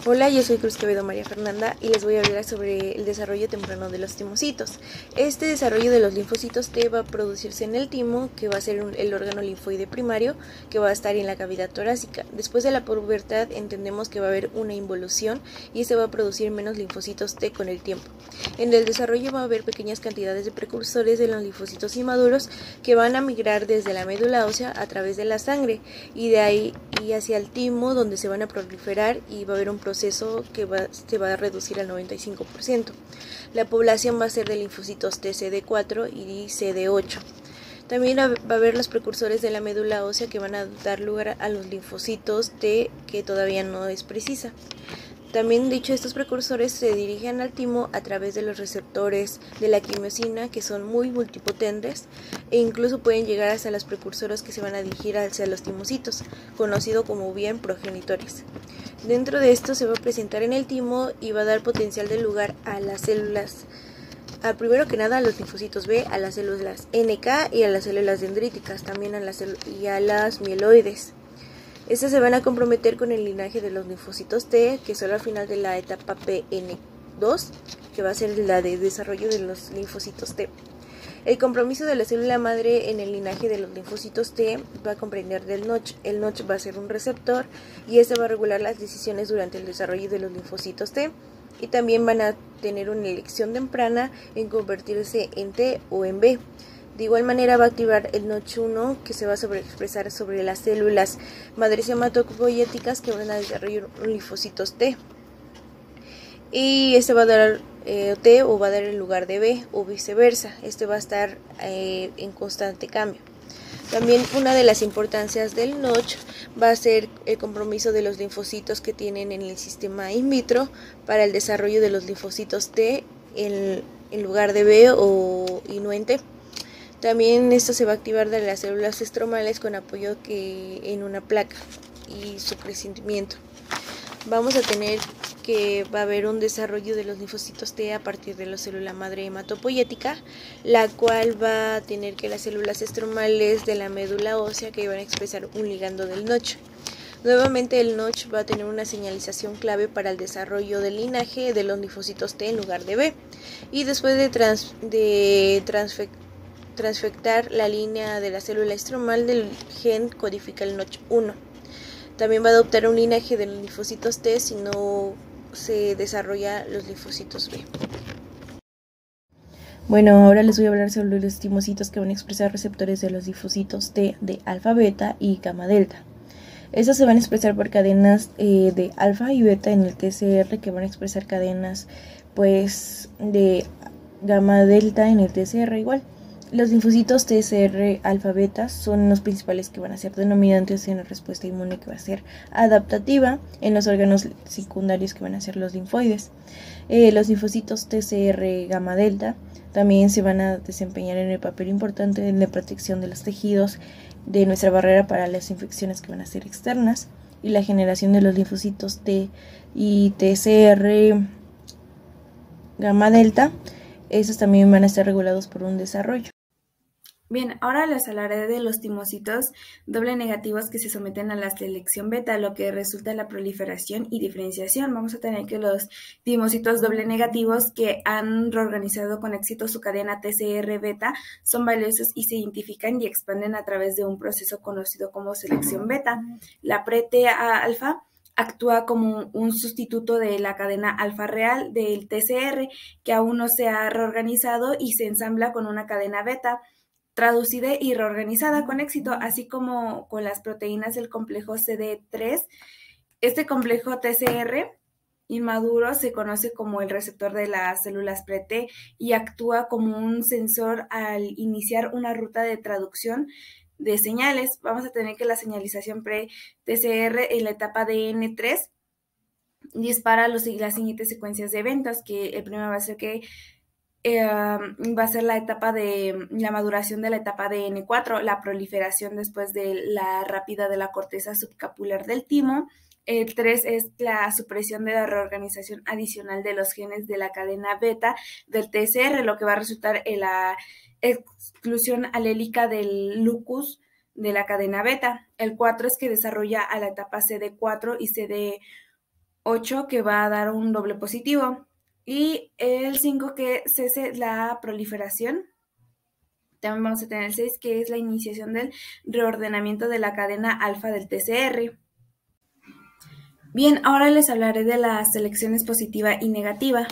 Hola, yo soy Cruz Quevedo María Fernanda y les voy a hablar sobre el desarrollo temprano de los timocitos. Este desarrollo de los linfocitos T va a producirse en el timo, que va a ser el órgano linfoide primario, que va a estar en la cavidad torácica. Después de la pubertad entendemos que va a haber una involución y se va a producir menos linfocitos T con el tiempo. En el desarrollo va a haber pequeñas cantidades de precursores de los linfocitos inmaduros que van a migrar desde la médula ósea a través de la sangre y de ahí y hacia el timo, donde se van a proliferar y va a haber un proceso que se va a reducir al 95%. La población va a ser de linfocitos T CD4 y CD8. También va a haber los precursores de la médula ósea que van a dar lugar a los linfocitos T, que todavía no es precisa. También, dicho, estos precursores se dirigen al timo a través de los receptores de la quimiosina, que son muy multipotentes, e incluso pueden llegar hasta los precursores que se van a dirigir hacia los timocitos, conocido como bien progenitores. Dentro de esto se va a presentar en el timo y va a dar potencial de lugar a las células, primero que nada a los linfocitos B, a las células NK y a las células dendríticas, también a las mieloides. Estas se van a comprometer con el linaje de los linfocitos T, que son al final de la etapa PN2, que va a ser la de desarrollo de los linfocitos T. El compromiso de la célula madre en el linaje de los linfocitos T va a comprender del Notch. El Notch va a ser un receptor y este va a regular las decisiones durante el desarrollo de los linfocitos T, y también van a tener una elección temprana en convertirse en T o en B. De igual manera va a activar el Notch1, que se va a sobreexpresar sobre las células madres hematopoieticas que van a desarrollar linfocitos T. Y este va a dar T o va a dar el lugar de B o viceversa. Este va a estar en constante cambio. También una de las importancias del Notch va a ser el compromiso de los linfocitos que tienen en el sistema in vitro para el desarrollo de los linfocitos T en lugar de B y no en T. También esto se va a activar de las células estromales con apoyo en una placa y su crecimiento. Vamos a tener que va a haber un desarrollo de los linfocitos T a partir de la célula madre hematopoietica, la cual va a tener que las células estromales de la médula ósea que van a expresar un ligando del Notch. Nuevamente el Notch va a tener una señalización clave para el desarrollo del linaje de los linfocitos T en lugar de B, y después de transfectar la línea de la célula estromal del gen codifica el Notch1. También va a adoptar un linaje de los linfocitos T si no se desarrolla los linfocitos B. Bueno, ahora les voy a hablar sobre los timocitos que van a expresar receptores de los linfocitos T de alfa, beta y gamma delta. Estos se van a expresar por cadenas de alfa y beta en el TCR, que van a expresar cadenas pues de gamma delta en el TCR igual. Los linfocitos TCR alfa beta son los principales que van a ser denominantes en la respuesta inmune, que va a ser adaptativa en los órganos secundarios, que van a ser los linfoides. Los linfocitos TCR gamma delta también se van a desempeñar en el papel importante en la protección de los tejidos de nuestra barrera para las infecciones que van a ser externas, y la generación de los linfocitos T y TCR gamma delta, esos también van a estar regulados por un desarrollo. Bien, ahora les hablaré de los timocitos doble negativos que se someten a la selección beta, lo que resulta en la proliferación y diferenciación. Vamos a tener que los timocitos doble negativos que han reorganizado con éxito su cadena TCR beta son valiosos y se identifican y expanden a través de un proceso conocido como selección beta. La pre-TA alfa actúa como un sustituto de la cadena alfa real del TCR, que aún no se ha reorganizado y se ensambla con una cadena beta traducida y reorganizada con éxito, así como con las proteínas del complejo CD3. Este complejo TCR inmaduro se conoce como el receptor de las células pre-T y actúa como un sensor al iniciar una ruta de traducción de señales. Vamos a tener que la señalización pre-TCR en la etapa de N3 dispara las siguientes secuencias de eventos, que el primero va a ser que va a ser la etapa de la maduración de la etapa de N4, la proliferación después de la rápida de la corteza subcapular del timo. El 3 es la supresión de la reorganización adicional de los genes de la cadena beta del TCR, lo que va a resultar en la exclusión alélica del locus de la cadena beta. El 4 es que desarrolla a la etapa CD4 y CD 8 que va a dar un doble positivo y el 5 que cese la proliferación. También vamos a tener el 6 que es la iniciación del reordenamiento de la cadena alfa del TCR. Bien, ahora les hablaré de las selecciones positiva y negativa.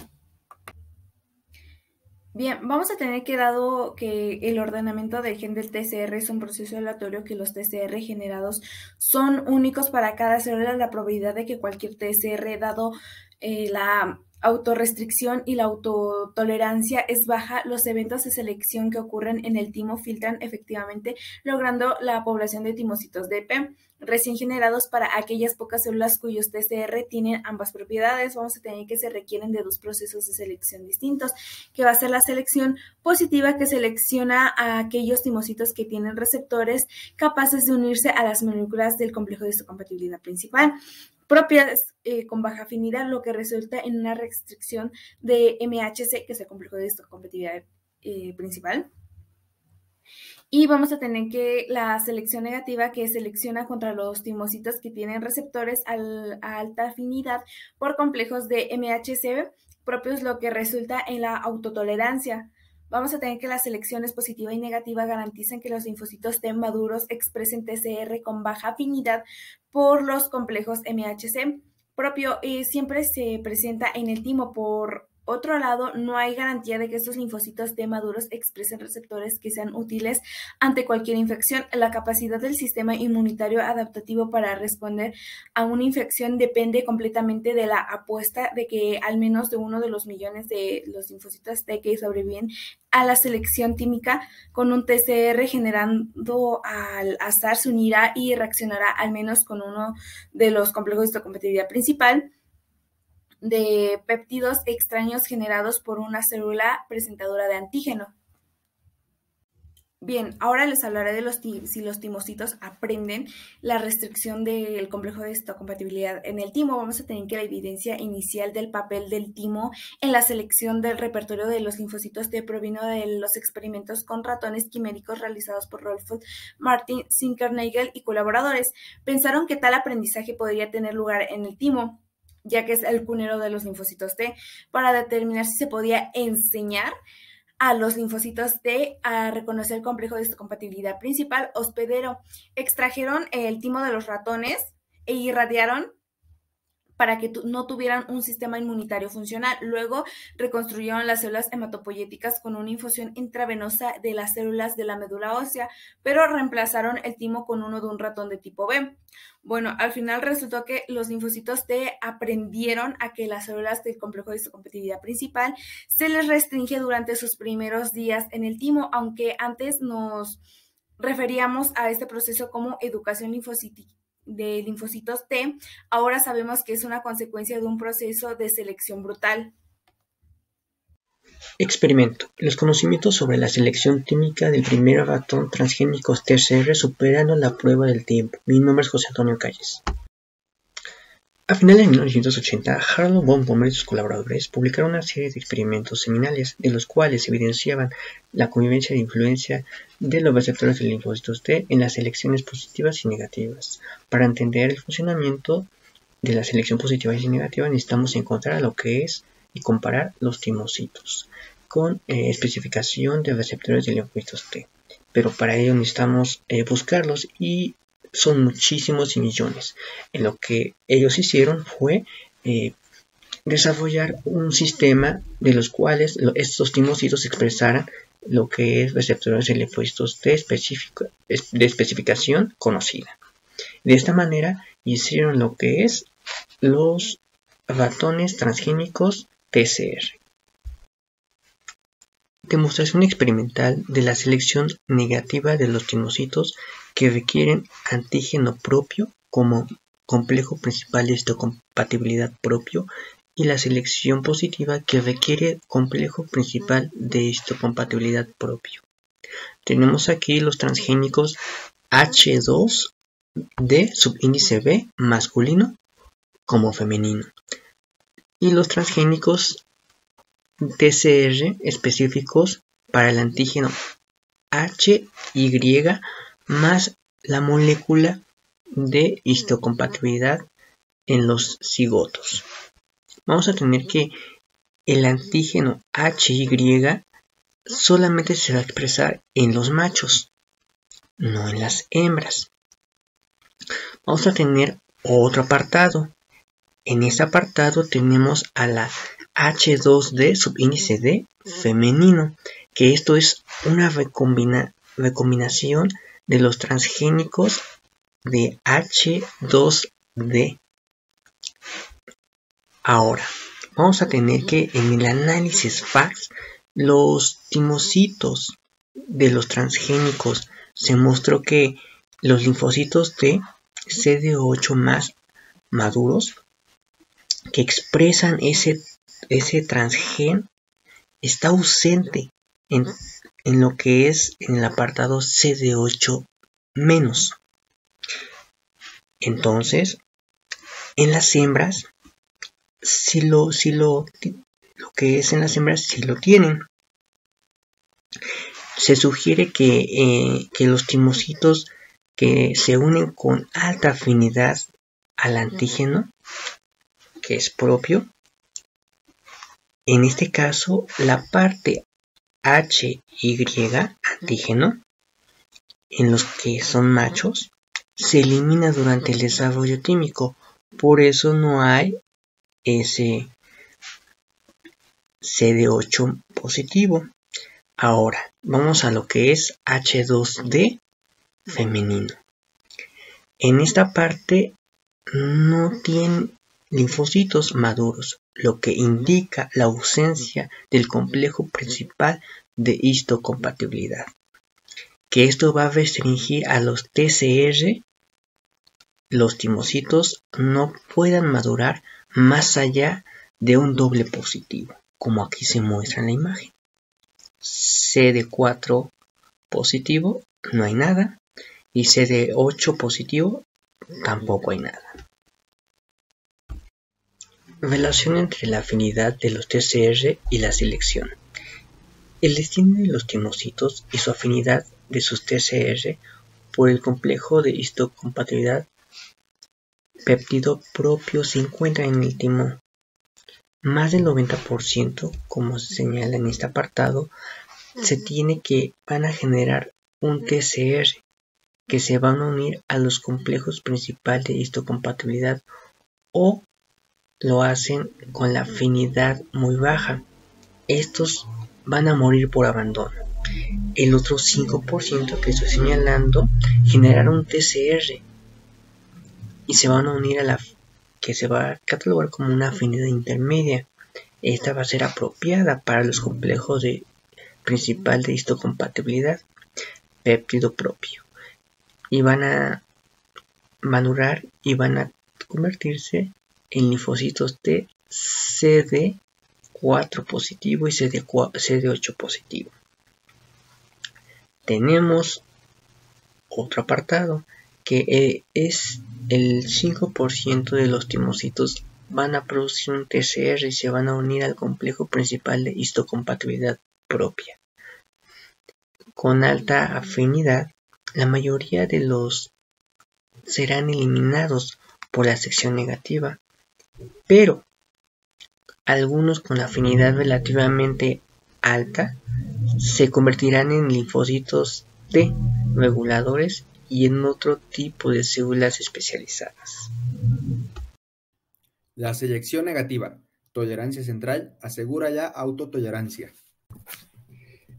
Bien, vamos a tener que, dado que el ordenamiento del gen del TCR es un proceso aleatorio, que los TCR generados son únicos para cada célula, la probabilidad de que cualquier TCR, dado la autorrestricción y la autotolerancia, es baja. Los eventos de selección que ocurren en el timo filtran efectivamente, logrando la población de timocitos DP recién generados para aquellas pocas células cuyos TCR tienen ambas propiedades. Vamos a tener que se requieren de dos procesos de selección distintos, que va a ser la selección positiva, que selecciona a aquellos timocitos que tienen receptores capaces de unirse a las moléculas del complejo de histocompatibilidad principal, propias con baja afinidad, lo que resulta en una restricción de MHC, que es el complejo de histocompatibilidad principal. Y vamos a tener que la selección negativa, que selecciona contra los timocitos que tienen receptores a alta afinidad por complejos de MHC propios, lo que resulta en la autotolerancia. Vamos a tener que las selecciones positiva y negativa garantizan que los linfocitos T maduros expresen TCR con baja afinidad por los complejos MHC propio, siempre se presenta en el timo. Por otro lado, no hay garantía de que estos linfocitos T maduros expresen receptores que sean útiles ante cualquier infección. La capacidad del sistema inmunitario adaptativo para responder a una infección depende completamente de la apuesta de que al menos de uno de los millones de los linfocitos T que sobreviven a la selección tímica con un TCR generando al azar se unirá y reaccionará al menos con uno de los complejos de histocompatibilidad principal de péptidos extraños generados por una célula presentadora de antígeno. Bien, ahora les hablaré de si los timocitos aprenden la restricción del complejo de histocompatibilidad en el timo. Vamos a tener que la evidencia inicial del papel del timo en la selección del repertorio de los linfocitos T provino de los experimentos con ratones quiméricos realizados por Rolf Martin, Zinkernagel y colaboradores. Pensaron que tal aprendizaje podría tener lugar en el timo, ya que es el cunero de los linfocitos T, para determinar si se podía enseñar a los linfocitos T a reconocer el complejo de histocompatibilidad principal hospedero. Extrajeron el timo de los ratones e irradiaron para que no tuvieran un sistema inmunitario funcional. Luego reconstruyeron las células hematopoyéticas con una infusión intravenosa de las células de la médula ósea, pero reemplazaron el timo con uno de un ratón de tipo B. Bueno, al final resultó que los linfocitos T aprendieron a que las células del complejo de histocompatibilidad principal se les restringe durante sus primeros días en el timo, aunque antes nos referíamos a este proceso como educación de linfocitos T, ahora sabemos que es una consecuencia de un proceso de selección brutal. Experimento. Los conocimientos sobre la selección tímica del primer ratón transgénico TCR superando la prueba del tiempo. Mi nombre es José Antonio Calles. A finales de 1980, Harlow von Boehmer y sus colaboradores publicaron una serie de experimentos seminales, de los cuales evidenciaban la convivencia de influencia de los receptores de linfocitos T en las selecciones positivas y negativas. Para entender el funcionamiento de la selección positiva y negativa, necesitamos encontrar lo que es y comparar los timocitos con especificación de receptores de linfocitos T. Pero para ello necesitamos buscarlos, y son muchísimos y millones. Lo que ellos hicieron fue desarrollar un sistema de los cuales estos timocitos expresaran lo que es receptores de linfocitos T de especificación conocida. De esta manera hicieron lo que es los ratones transgénicos TCR. Demostración experimental de la selección negativa de los timocitos que requieren antígeno propio como complejo principal de histocompatibilidad propio, y la selección positiva que requiere complejo principal de histocompatibilidad propio. Tenemos aquí los transgénicos H2D subíndice B masculino como femenino, y los transgénicos TCR específicos para el antígeno HY más la molécula de histocompatibilidad en los cigotos. Vamos a tener que el antígeno HY solamente se va a expresar en los machos, no en las hembras. Vamos a tener otro apartado. En este apartado tenemos a la H2D subíndice D femenino, que esto es una recombinación de los transgénicos de H2D. Ahora, vamos a tener que en el análisis FACS, los timocitos de los transgénicos se mostró que los linfocitos de CD8 más maduros que expresan ese transgen está ausente en lo que es en el apartado CD8 menos. Entonces, en las hembras, lo que es en las hembras sí lo tienen. Se sugiere que los timocitos que se unen con alta afinidad al antígeno, que es propio, en este caso la parte HY antígeno, en los que son machos, se elimina durante el desarrollo tímico. Por eso no hay ese CD8 positivo. Ahora, vamos a lo que es H2D femenino. En esta parte no tiene linfocitos maduros, lo que indica la ausencia del complejo principal de histocompatibilidad, que esto va a restringir a los TCR, los timocitos no puedan madurar más allá de un doble positivo, como aquí se muestra en la imagen. CD4 positivo no hay nada y CD8 positivo tampoco hay nada. Relación entre la afinidad de los TCR y la selección. El destino de los timocitos y su afinidad de sus TCR por el complejo de histocompatibilidad péptido propio se encuentra en el timo. Más del 90%, como se señala en este apartado, se tiene que van a generar un TCR que se van a unir a los complejos principal de histocompatibilidad o lo hacen con la afinidad muy baja. Estos van a morir por abandono. El otro 5% que estoy señalando generará un TCR y se van a unir a la que se va a catalogar como una afinidad intermedia. Esta va a ser apropiada para los complejos de principal de histocompatibilidad péptido propio y van a madurar y van a convertirse en linfocitos de CD4 positivo y CD8 positivo. Tenemos otro apartado que es el 5% de los timocitos van a producir un TCR y se van a unir al complejo principal de histocompatibilidad propia. Con alta afinidad, la mayoría de los serán eliminados por la sección negativa, pero algunos con afinidad relativamente alta se convertirán en linfocitos T reguladores y en otro tipo de células especializadas. La selección negativa, tolerancia central, asegura la autotolerancia.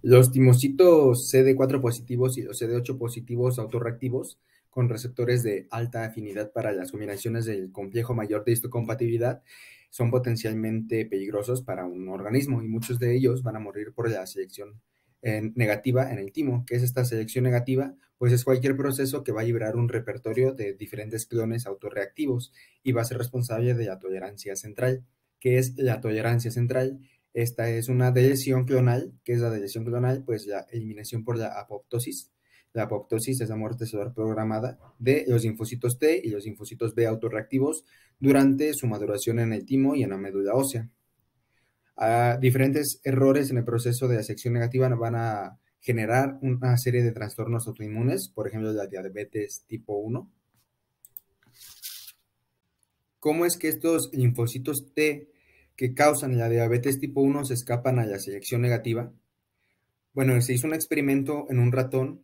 Los timocitos CD4 positivos y los CD8 positivos autorreactivos con receptores de alta afinidad para las combinaciones del complejo mayor de histocompatibilidad son potencialmente peligrosos para un organismo y muchos de ellos van a morir por la selección negativa en el timo. ¿Qué es esta selección negativa? Pues es cualquier proceso que va a liberar un repertorio de diferentes clones autorreactivos y va a ser responsable de la tolerancia central. ¿Qué es la tolerancia central? Esta es una deleción clonal. ¿Qué es la deleción clonal? Pues la eliminación por la apoptosis. La apoptosis es la muerte celular programada de los linfocitos T y los linfocitos B autorreactivos durante su maduración en el timo y en la médula ósea. Diferentes errores en el proceso de la selección negativa van a generar una serie de trastornos autoinmunes, por ejemplo la diabetes tipo 1. ¿Cómo es que estos linfocitos T que causan la diabetes tipo 1 se escapan a la selección negativa? Bueno, se hizo un experimento en un ratón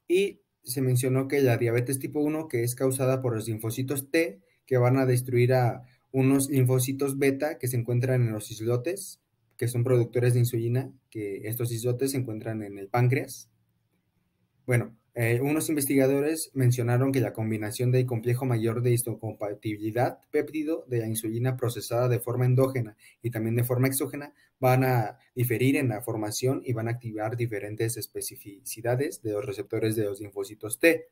y se mencionó que la diabetes tipo 1, que es causada por los linfocitos T, que van a destruir a unos linfocitos beta que se encuentran en los islotes, que son productores de insulina, que estos islotes se encuentran en el páncreas. Bueno, unos investigadores mencionaron que la combinación del complejo mayor de histocompatibilidad péptido de la insulina procesada de forma endógena y también de forma exógena van a diferir en la formación y van a activar diferentes especificidades de los receptores de los linfocitos T.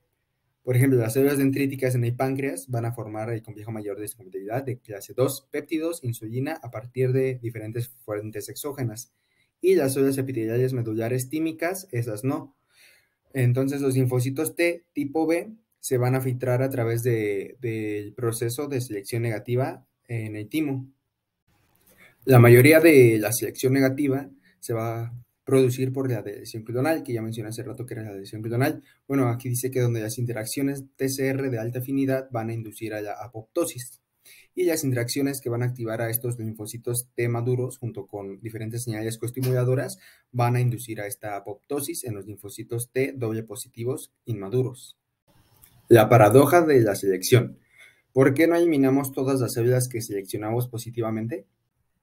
Por ejemplo, las células dendríticas en el páncreas van a formar el complejo mayor de histocompatibilidad de clase 2 péptidos, insulina, a partir de diferentes fuentes exógenas. Y las células epiteliales medulares tímicas, esas no. Entonces, los linfocitos T tipo B se van a filtrar a través del proceso de selección negativa en el timo. La mayoría de la selección negativa se va a producir por la lesión clonal, que ya mencioné hace rato que era la lesión clonal. Bueno, aquí dice que donde las interacciones TCR de alta afinidad van a inducir a la apoptosis. Y las interacciones que van a activar a estos linfocitos T maduros junto con diferentes señales coestimuladoras van a inducir a esta apoptosis en los linfocitos T doble positivos inmaduros. La paradoja de la selección. ¿Por qué no eliminamos todas las células que seleccionamos positivamente?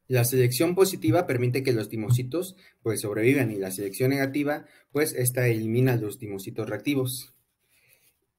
La selección positiva permite que los timocitos pues sobrevivan y la selección negativa pues esta elimina los timocitos reactivos.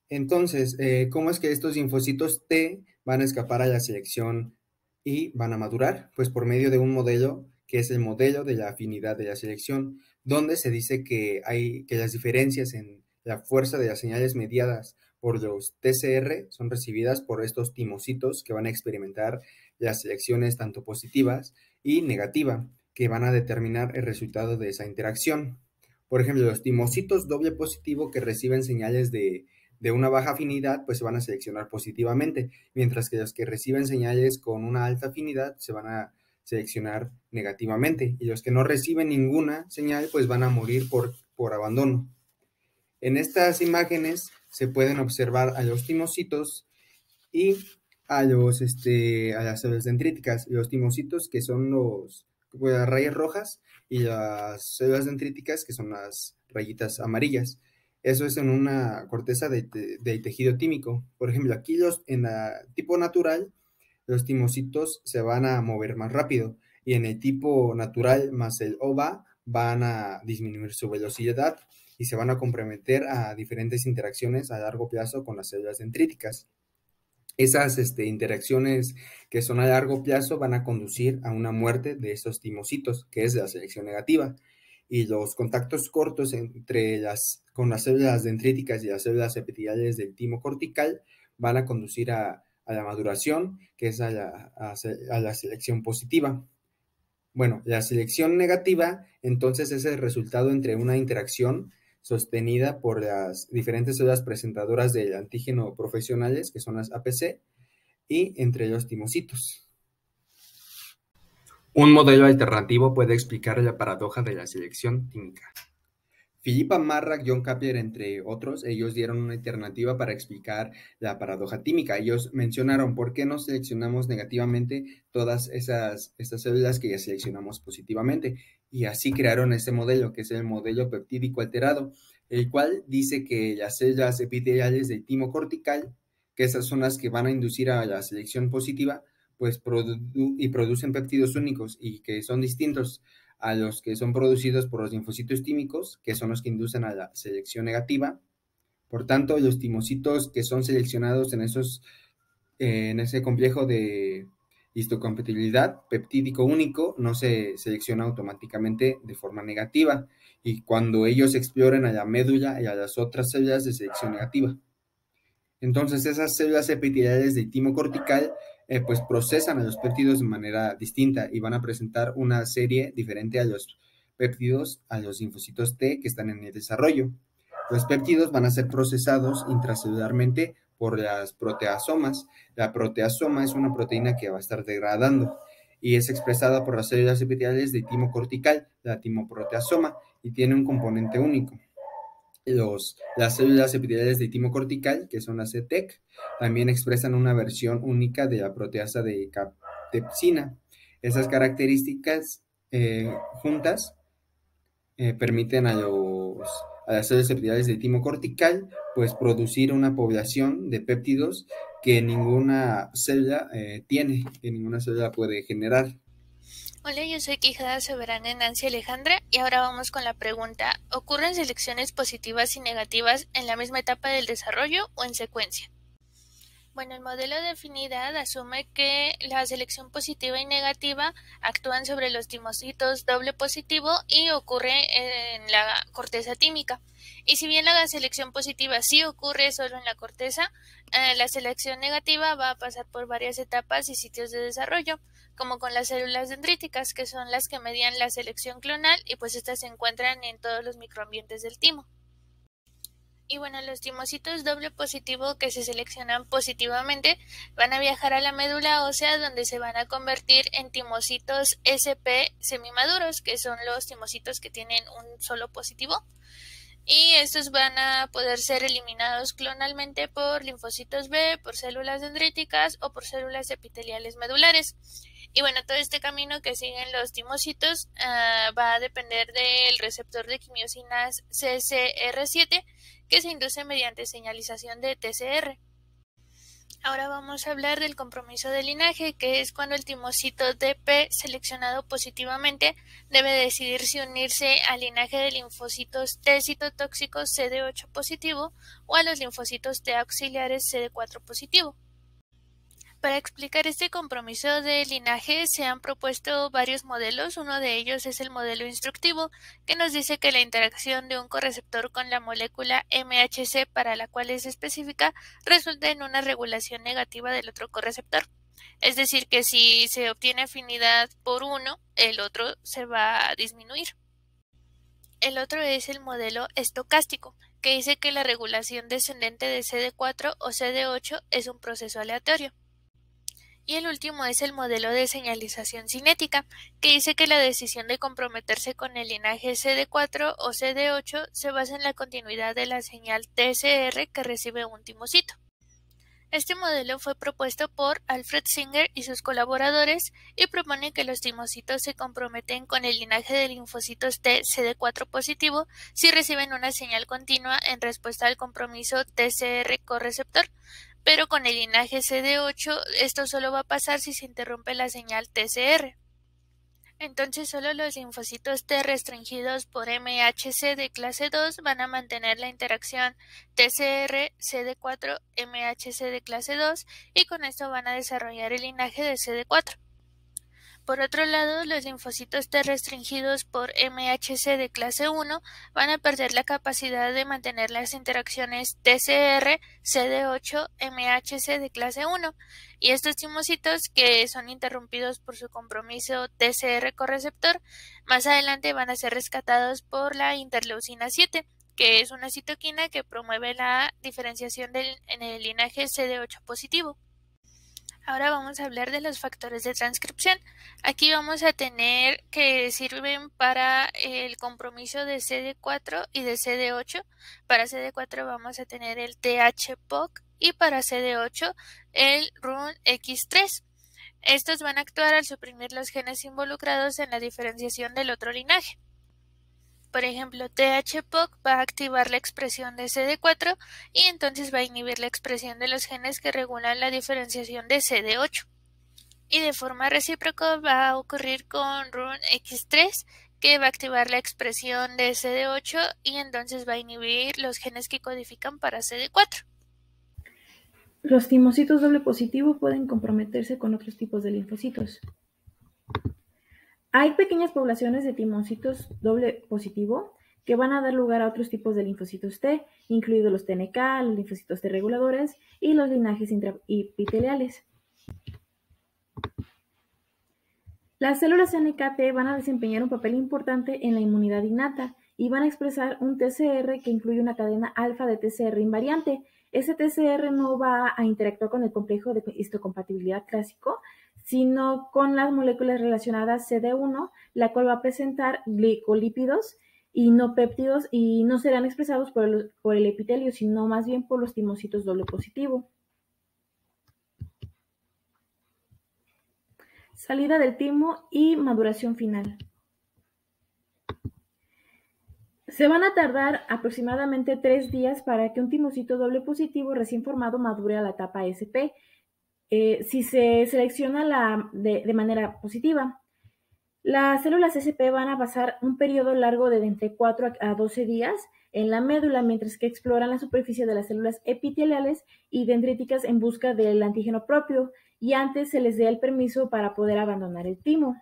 Entonces, ¿cómo es que estos linfocitos T van a escapar a la selección y van a madurar? Pues por medio de un modelo que es el modelo de la afinidad de la selección, donde se dice que las diferencias en la fuerza de las señales mediadas por los TCR son recibidas por estos timocitos que van a experimentar las selecciones tanto positivas y negativas, que van a determinar el resultado de esa interacción. Por ejemplo, los timocitos doble positivo que reciben señales de una baja afinidad, pues se van a seleccionar positivamente, mientras que los que reciben señales con una alta afinidad se van a seleccionar negativamente, y los que no reciben ninguna señal, pues van a morir por abandono. En estas imágenes se pueden observar a los timocitos y a las células dendríticas. Los timocitos, que son las rayas rojas, y las células dendríticas, que son las rayitas amarillas. Eso es en una corteza de tejido tímico. Por ejemplo, aquí en tipo natural, los timocitos se van a mover más rápido, y en el tipo natural más el OVA van a disminuir su velocidad y se van a comprometer a diferentes interacciones a largo plazo con las células dendríticas. Esas interacciones que son a largo plazo van a conducir a una muerte de esos timocitos, que es la selección negativa. Y los contactos cortos con las células dendríticas y las células epiteliales del timo cortical van a conducir a la maduración, que es a la selección positiva. Bueno, la selección negativa entonces es el resultado entre una interacción sostenida por las diferentes células presentadoras del antígeno profesionales, que son las APC, y entre los timocitos. Un modelo alternativo puede explicar la paradoja de la selección tímica. Philippa Marrak, John Kapler, entre otros, ellos dieron una alternativa para explicar la paradoja tímica. Ellos mencionaron por qué no seleccionamos negativamente todas estas células que ya seleccionamos positivamente, y así crearon este modelo, que es el modelo peptídico alterado, el cual dice que las células epiteliales del timo cortical, que esas son las que van a inducir a la selección positiva, pues producen péptidos únicos y que son distintos a los que son producidos por los linfocitos tímicos, que son los que inducen a la selección negativa. Por tanto, los timocitos que son seleccionados en ese complejo de histocompatibilidad peptídico único no se selecciona automáticamente de forma negativa, y cuando ellos exploren a la médula y a las otras células de selección negativa. Entonces, esas células epiteliales del timo cortical pues procesan a los péptidos de manera distinta y van a presentar una serie diferente a los péptidos, a los linfocitos T que están en el desarrollo. Los péptidos van a ser procesados intracelularmente por las proteasomas. La proteasoma es una proteína que va a estar degradando y es expresada por las células epiteliales del timo cortical, la timoproteasoma, y tiene un componente único. Las células epiteliales de timo cortical, que son las CTEC, también expresan una versión única de la proteasa de captepsina. Esas características juntas permiten a las células epiteliales de timo cortical pues producir una población de péptidos que ninguna célula tiene, que ninguna célula puede generar. Hola, yo soy Quijada Soberana Nancy Alejandra y ahora vamos con la pregunta: ¿ocurren selecciones positivas y negativas en la misma etapa del desarrollo o en secuencia? Bueno, el modelo de afinidad asume que la selección positiva y negativa actúan sobre los timocitos doble positivo y ocurre en la corteza tímica. Y si bien la selección positiva sí ocurre solo en la corteza, la selección negativa va a pasar por varias etapas y sitios de desarrollo, como con las células dendríticas, que son las que median la selección clonal y pues estas se encuentran en todos los microambientes del timo. Y bueno, los timocitos doble positivo que se seleccionan positivamente van a viajar a la médula ósea, donde se van a convertir en timocitos SP semimaduros, que son los timocitos que tienen un solo positivo. Y estos van a poder ser eliminados clonalmente por linfocitos B, por células dendríticas o por células epiteliales medulares. Y bueno, todo este camino que siguen los timocitos va a depender del receptor de quimiosinas CCR7, que se induce mediante señalización de TCR. Ahora vamos a hablar del compromiso de linaje, que es cuando el timocito DP seleccionado positivamente debe decidir si unirse al linaje de linfocitos T citotóxicos CD8 positivo o a los linfocitos T auxiliares CD4 positivo. Para explicar este compromiso de linaje se han propuesto varios modelos. Uno de ellos es el modelo instructivo, que nos dice que la interacción de un correceptor con la molécula MHC para la cual es específica resulta en una regulación negativa del otro correceptor. Es decir, que si se obtiene afinidad por uno, el otro se va a disminuir. El otro es el modelo estocástico, que dice que la regulación descendente de CD4 o CD8 es un proceso aleatorio. Y el último es el modelo de señalización cinética, que dice que la decisión de comprometerse con el linaje CD4 o CD8 se basa en la continuidad de la señal TCR que recibe un timocito. Este modelo fue propuesto por Alfred Singer y sus colaboradores y propone que los timocitos se comprometen con el linaje de linfocitos T CD4 positivo si reciben una señal continua en respuesta al compromiso TCR correceptor, pero con el linaje CD8 esto solo va a pasar si se interrumpe la señal TCR. Entonces solo los linfocitos T restringidos por MHC de clase 2 van a mantener la interacción TCR-CD4-MHC de clase 2 y con esto van a desarrollar el linaje de CD4. Por otro lado, los linfocitos T restringidos por MHC de clase 1 van a perder la capacidad de mantener las interacciones TCR, CD8, MHC de clase 1, y estos timocitos, que son interrumpidos por su compromiso TCR correceptor, más adelante van a ser rescatados por la interleucina 7, que es una citoquina que promueve la diferenciación en el linaje CD8 positivo. Ahora vamos a hablar de los factores de transcripción. Aquí vamos a tener que sirven para el compromiso de CD4 y de CD8. Para CD4 vamos a tener el THPOC y para CD8 el RUNX3. Estos van a actuar al suprimir los genes involucrados en la diferenciación del otro linaje. Por ejemplo, THPOC va a activar la expresión de CD4 y entonces va a inhibir la expresión de los genes que regulan la diferenciación de CD8. Y de forma recíproca va a ocurrir con RUNX3, que va a activar la expresión de CD8 y entonces va a inhibir los genes que codifican para CD4. Los timocitos doble positivo pueden comprometerse con otros tipos de linfocitos. Hay pequeñas poblaciones de timocitos doble positivo que van a dar lugar a otros tipos de linfocitos T, incluidos los TNK, los linfocitos T reguladores y los linajes intraepiteliales. Las células NKT van a desempeñar un papel importante en la inmunidad innata y van a expresar un TCR que incluye una cadena alfa de TCR invariante. Ese TCR no va a interactuar con el complejo de histocompatibilidad clásico, sino con las moléculas relacionadas CD1, la cual va a presentar glicolípidos y no péptidos y no serán expresados por el epitelio, sino más bien por los timocitos doble positivo. Salida del timo y maduración final. Se van a tardar aproximadamente 3 días para que un timocito doble positivo recién formado madure a la etapa SP, si se selecciona de manera positiva. Las células SP van a pasar un periodo largo de entre 4 a 12 días en la médula, mientras que exploran la superficie de las células epiteliales y dendríticas en busca del antígeno propio, y antes se les dé el permiso para poder abandonar el timo.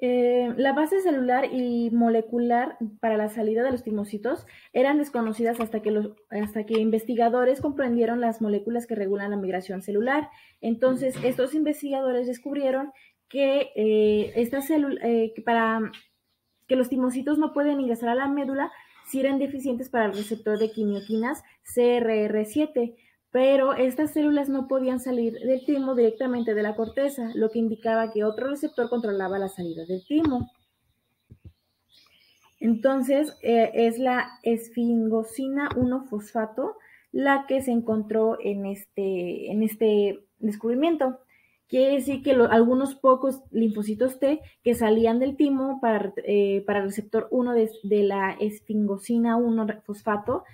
La base celular y molecular para la salida de los timocitos eran desconocidas hasta que investigadores comprendieron las moléculas que regulan la migración celular. Entonces, estos investigadores descubrieron que para que los timocitos no pueden ingresar a la médula si eran deficientes para el receptor de quimioquinas CRR7, pero estas células no podían salir del timo directamente de la corteza, lo que indicaba que otro receptor controlaba la salida del timo. Entonces, es la esfingosina 1-fosfato la que se encontró en este descubrimiento. Quiere decir que algunos pocos linfocitos T que salían del timo para el receptor 1 de la esfingosina 1-fosfato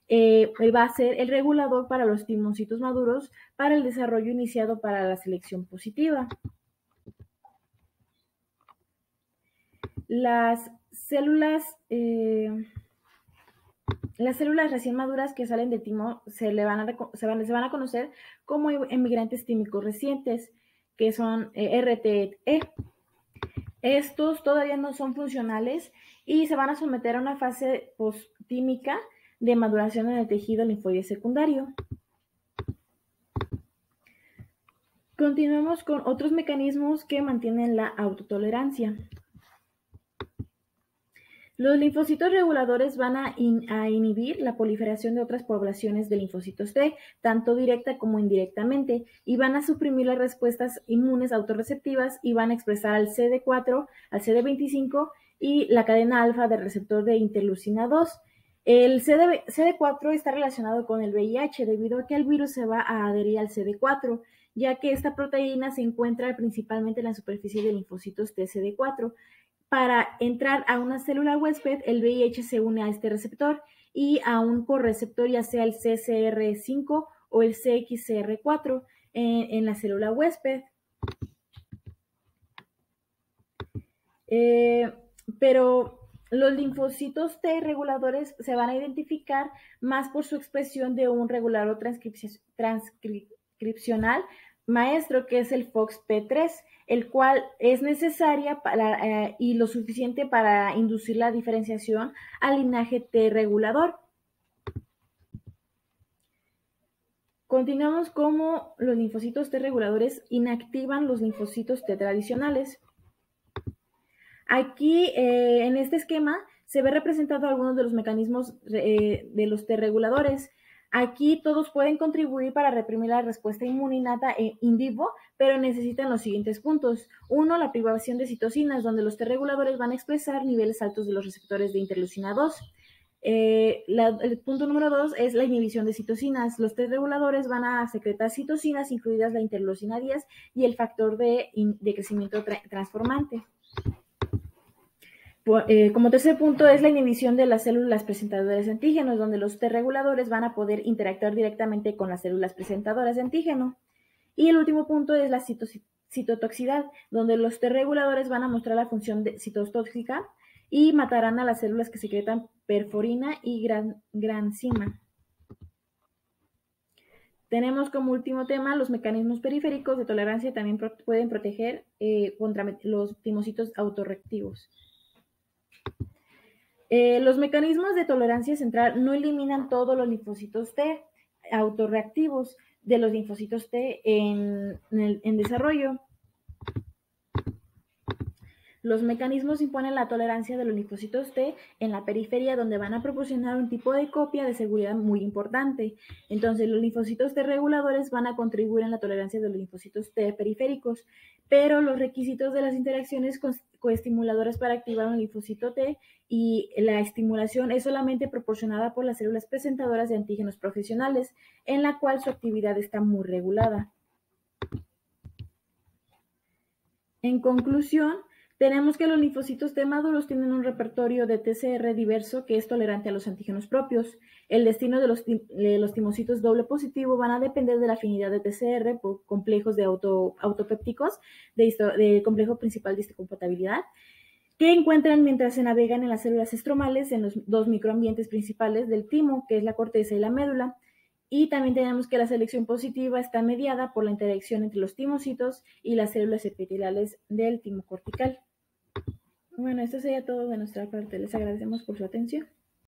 va a ser el regulador para los timocitos maduros para el desarrollo iniciado para la selección positiva. Las células recién maduras que salen del timo se van a conocer como emigrantes tímicos recientes, que son RTE. Estos todavía no son funcionales y se van a someter a una fase posttímica de maduración en el tejido linfoide secundario. Continuamos con otros mecanismos que mantienen la autotolerancia. Los linfocitos reguladores van a inhibir la proliferación de otras poblaciones de linfocitos T, tanto directa como indirectamente, y van a suprimir las respuestas inmunes autorreceptivas y van a expresar al CD4, al CD25 y la cadena alfa del receptor de interleucina 2. El CD4 está relacionado con el VIH debido a que el virus se va a adherir al CD4, ya que esta proteína se encuentra principalmente en la superficie de linfocitos T CD4. Para entrar a una célula huésped, el VIH se une a este receptor y a un correceptor, ya sea el CCR5 o el CXCR4 en la célula huésped. Pero los linfocitos T reguladores se van a identificar más por su expresión de un regulador transcripcional maestro, que es el FOXP3, el cual es necesaria y lo suficiente para inducir la diferenciación al linaje T regulador. Continuamos como los linfocitos T reguladores inactivan los linfocitos T tradicionales. Aquí, en este esquema, se ve representado algunos de los mecanismos de los T reguladores. Aquí todos pueden contribuir para reprimir la respuesta inmune innata in vivo, pero necesitan los siguientes puntos. 1, la privación de citocinas, donde los T reguladores van a expresar niveles altos de los receptores de interleucina 2. El punto número 2 es la inhibición de citocinas. Los T reguladores van a secretar citocinas, incluidas la interleucina 10 y el factor de crecimiento transformante. Como tercer punto es la inhibición de las células presentadoras de antígenos, donde los T reguladores van a poder interactuar directamente con las células presentadoras de antígeno. Y el último punto es la citotoxicidad, donde los T reguladores van a mostrar la función citotóxica y matarán a las células que secretan perforina y granzima. Tenemos como último tema los mecanismos periféricos de tolerancia, también pueden proteger contra los timocitos autorreactivos. Los mecanismos de tolerancia central no eliminan todos los linfocitos T autorreactivos de los linfocitos T en desarrollo. Los mecanismos imponen la tolerancia de los linfocitos T en la periferia, donde van a proporcionar un tipo de copia de seguridad muy importante. Entonces, los linfocitos T reguladores van a contribuir en la tolerancia de los linfocitos T periféricos, pero los requisitos de las interacciones coestimuladores para activar un linfocito T, y la estimulación es solamente proporcionada por las células presentadoras de antígenos profesionales, en la cual su actividad está muy regulada. En conclusión, tenemos que los linfocitos T maduros tienen un repertorio de TCR diverso que es tolerante a los antígenos propios. El destino de los timocitos doble positivo van a depender de la afinidad de TCR por complejos de autopépticos de complejo principal de histocompatibilidad que encuentran mientras se navegan en las células estromales en los dos microambientes principales del timo, que es la corteza y la médula. Y también tenemos que la selección positiva está mediada por la interacción entre los timocitos y las células epiteliales del timo cortical. Bueno, esto sería todo de nuestra parte. Les agradecemos por su atención.